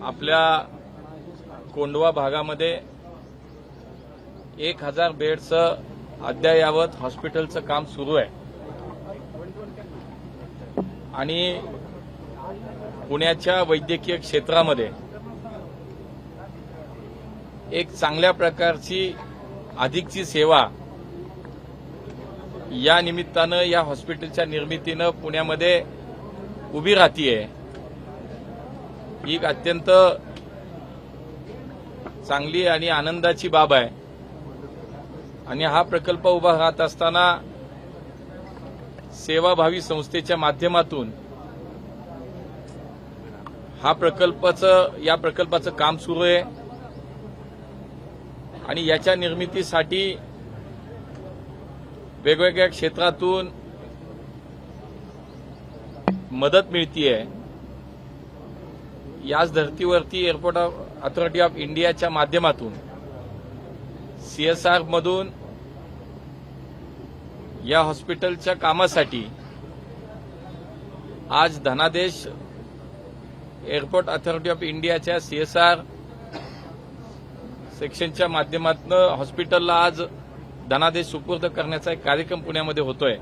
आपल्या कोंढवा भागामध्ये 1000 बेडचं अद्ययावत हॉस्पिटलचं काम सुरू आहे आणि पुण्याच्या वैद्यकीय क्षेत्रामध्ये एक चांगल्या प्रकारची अधिकची सेवा या निमित्तानं या हॉस्पिटलच्या निर्मितीनं पुण्यामध्ये उभी राहतीये। ही एक अत्यंत चांगली आणि आनंदाची बाब आहे आणि हा प्रकल्प उभा राहत असताना सेवाभावी संस्थेच्या माध्यमातून या प्रकल्पाचं काम सुरू आहे आणि याच्या निर्मितीसाठी वेगवेगळ्या क्षेत्रातून मदत मिळतीये। याच धर्तीवरती एअरपोर्ट अथॉरिटी ऑफ इंडियाच्या माध्यमातून CSR मधून या हॉस्पिटलच्या कामासाठी आज धनादेश एअरपोर्ट अथॉरिटी ऑफ इंडियाच्या CSR सेक्शनच्या माध्यमातून हॉस्पिटलला आज धनादेश सुपूर्द करण्याचा एक कार्यक्रम पुण्यामध्ये होतोय।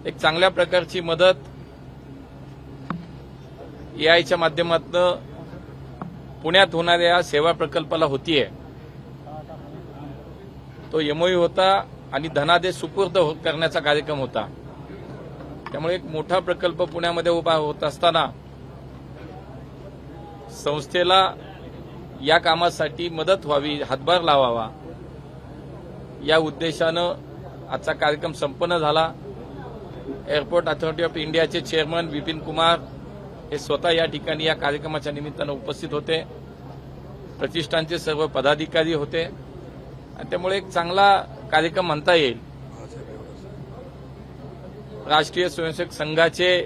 एक चांगल्या प्रकारची मदत AIच्या माध्यमातून पुण्यात होणाऱ्या सेवा प्रकल्पाला होतीये। तो MOU होता आणि धनादेश सुपूर्द करण्याचा कार्यक्रम होता। त्यामुळे एक मोठा प्रकल्प पुण्यामध्ये उभा होत असताना संस्थेला या कामासाठी मदत व्हावी, हातभार लावावा या उद्देशानं आजचा कार्यक्रम संपन्न झाला। एअरपोर्ट अथॉरिटी ऑफ इंडियाचे चेअरमन विपिन कुमार हे स्वतः या ठिकाणी या कार्यक्रमाच्या निमित्तानं उपस्थित होते। प्रतिष्ठानचे सर्व पदाधिकारी होते आणि त्यामुळे एक चांगला कार्यक्रम म्हणता येईल। राष्ट्रीय स्वयंसेवक संघाचे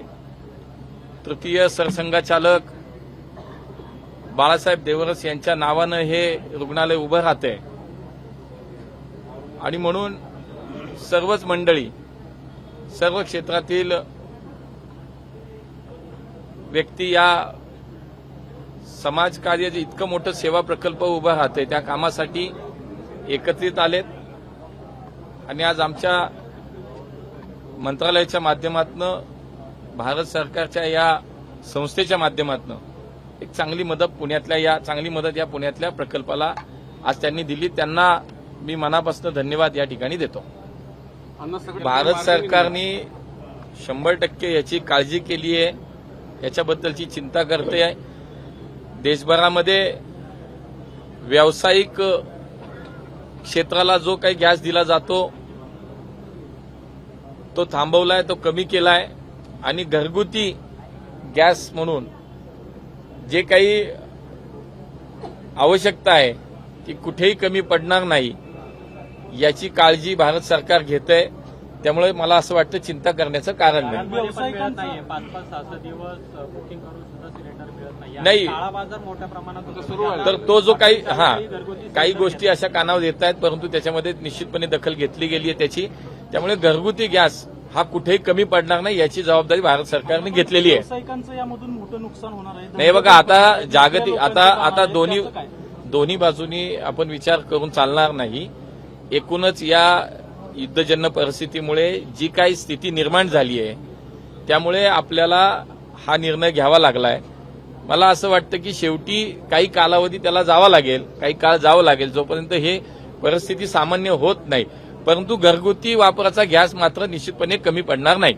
तृतीय सरसंघचालक बाळासाहेब देवरस यांच्या नावानं हे रुग्णालय उभं राहतंय आणि म्हणून सर्वच मंडळी, सर्व क्षेत्रातील व्यक्ती या समाजकार्य जे इतकं मोठं सेवा प्रकल्प उभं राहतंय त्या कामासाठी एकत्रित आलेत आणि आज आमच्या मंत्रालयाच्या माध्यमातून भारत सरकारच्या या संस्थेच्या माध्यमातून एक चांगली मदत या पुण्यातल्या प्रकल्पाला आज त्यांनी दिली। त्यांना मी मनापासून धन्यवाद या ठिकाणी देतो। भारत सरकारने 100% याची काळजी केली आहे, याच्याबद्दलची चिंता करते आहे। देशभरामध्ये व्यावसायिक क्षेत्राला जो काही गॅस दिला जातो तो थांबवलाय, तो कमी केलाय आणि घरगुती गॅस म्हणून जे काही आवश्यकता आहे ती कुठेही कमी पडणार नाही याची काळजी भारत सरकार घेतंय। त्यामुळे मला असं वाटतं चिंता करण्याचं कारण नाही। 5-6 दिवस बुकिंग करून सुद्धा सिलेंडर मिळत नाही काळा बाजार मोठ्या प्रमाणात सुरू आहे। तर तो जो काही गोष्टी अशा कानावर येत आहेत, परंतु त्याच्यामध्ये निश्चितपणे दखल घेतली गेली आहे त्याची। त्यामुळे घरगुती गॅस हा कुठेही कमी पडणार नाही याची जबाबदारी भारत सरकारने घेतलेली आहे। व्यावसायिकांचं यामधून मोठं नुकसान होणार आहे। नाही बघा, आता जागतिक आता दोन्ही बाजूनी आपण विचार करून चालणार नाही। एकूणच या युद्धजन्य परिस्थितीमुळे जी काही स्थिती निर्माण झाली आहे त्यामुळे आपल्याला हा निर्णय घ्यावा लागलाय। मला असं वाटतं की शेवटी काही कालावधी त्याला जावा लागेल, काही काळ जावं लागेल जोपर्यंत हे परिस्थिती सामान्य होत नाही, परंतु घरगुती वापराचा गॅस मात्र निश्चितपणे कमी पडणार नाही।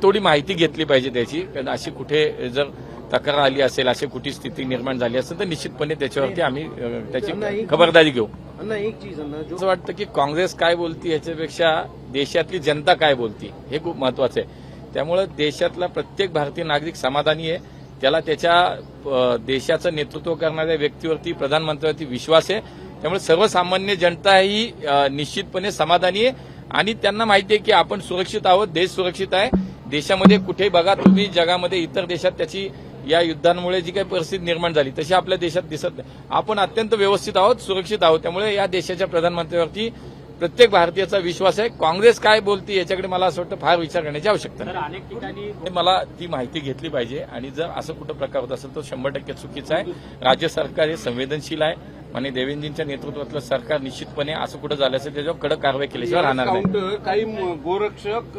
थोडी माहिती घेतली पाहिजे त्याची, कारण अशी कुठे जर तक्रार आली असेल, अशी कुठे स्थिती निर्माण झाली असेल तर निश्चितपणे त्याच्यावरती आम्ही त्याची खबरदारी घेऊ। असं वाटतं की काँग्रेस काय बोलती याच्यापेक्षा देशातली जनता काय बोलती हे खूप महत्वाचं आहे। त्यामुळे देशातला प्रत्येक भारतीय नागरिक समाधानी आहे, त्याला त्याच्या देशाचं नेतृत्व करणाऱ्या व्यक्तीवरती, प्रधानमंत्र्यावरती विश्वास आहे। त्यामुळे सर्वसामान्य जनता ही निश्चितपणे समाधानी आहे आणि त्यांना माहिती आहे की आपण सुरक्षित आहोत, देश सुरक्षित आहे। देशामध्ये कुठेही बघा तुम्ही, जगामध्ये इतर देशात त्याची या युद्धांमुळे जी काही परिस्थिती निर्माण झाली तशी आपल्या देशात दिसत नाही। आपण अत्यंत व्यवस्थित आहोत, सुरक्षित आहोत। त्यामुळे या देशाच्या प्रधानमंत्र्यावरती प्रत्येक भारतीयाचा विश्वास आहे. काँग्रेस काय बोलते याच्याकडे मला असं वाटतं फार विचार करण्याची आवश्यकता तर नाही. अनेक ठिकाणी मला ती माहिती घेतली पाहिजे आणि जर असं कुठं प्रकार होत असेल तो 100% चुकीचा आहे. राज्य सरकार हे संवेदनशील आहे आणि देवेंद्रजींच्या नेतृत्वातलं सरकार निश्चितपणे असं कुठं झालं असेल त्याच्यावर कडक कारवाई केल्याशिवाय राहणार नाही. काउंटर काही गोरक्षक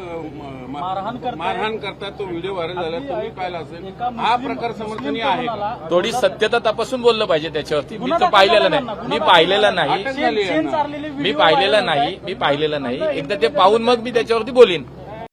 मारहाण करतात. तो व्हिडिओ व्हायरल झाला, तुम्ही पाहिला असेल. हा प्रकार समर्थनीय आहे का? थोडी सत्यता तपासून बोललं पाहिजे त्याच्यावरती. मी तर पाहिलेलं नाही. मी पाहिलेलं नाही. अटक झाली यांना. मी पाहिलेलं नाही. एकदा ते पाहून मग मी त्याच्यावरती बोलीन.